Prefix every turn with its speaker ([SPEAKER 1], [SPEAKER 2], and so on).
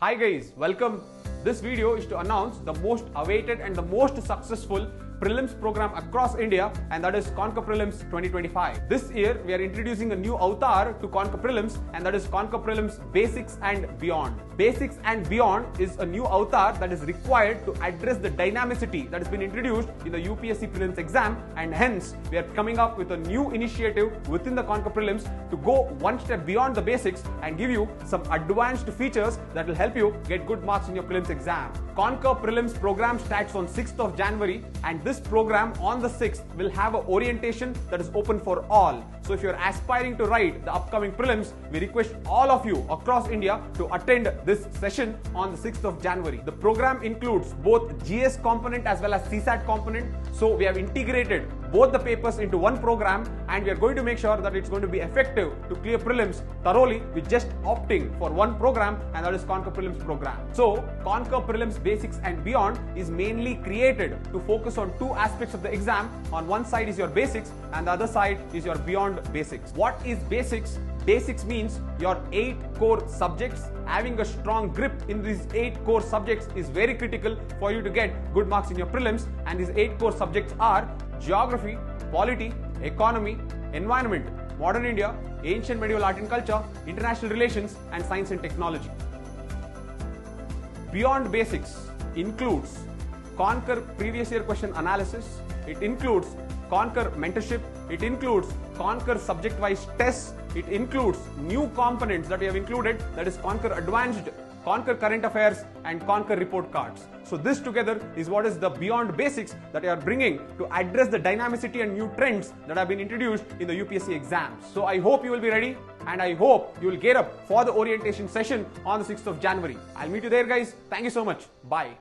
[SPEAKER 1] Hi guys, welcome. This video is to announce the most awaited and the most successful prelims program across India, and that is Conquer Prelims 2025. This year we are introducing a new avatar to Conquer Prelims, and that is Conquer Prelims Basics and Beyond. Basics and Beyond is a new avatar that is required to address the dynamicity that has been introduced in the UPSC Prelims exam, and hence we are coming up with a new initiative within the Conquer Prelims to go one step beyond the basics and give you some advanced features that will help you get good marks in your prelims exam. Conquer Prelims program starts on 6th of January, and this program on the 6th will have an orientation that is open for all. So if you're aspiring to write the upcoming prelims, we request all of you across India to attend this session on the 6th of January. The program includes both GS component as well as CSAT component. So we have integrated both the papers into one program, and we are going to make sure that it's going to be effective to clear prelims thoroughly with just opting for one program, and that is Conquer Prelims program. So Conquer Prelims Basics and Beyond is mainly created to focus on two aspects of the exam. On one side is your basics and the other side is your beyond basics. What is basics? Basics means your 8 core subjects. Having a strong grip in these 8 core subjects is very critical for you to get good marks in your prelims, and these 8 core subjects are geography, polity, economy, environment, modern India, ancient medieval art and culture, international relations, and science and technology. Beyond basics includes Conquer previous year question analysis, it includes Conquer mentorship, it includes Conquer subject wise tests, it includes new components that we have included, that is Conquer advanced, Conquer current affairs, and Conquer report cards. So this together is what is the beyond basics that we are bringing to address the dynamicity and new trends that have been introduced in the UPSC exams. So I hope you will be ready, and I hope you will get up for the orientation session on the 6th of January. I'll meet you there guys. Thank you so much. Bye.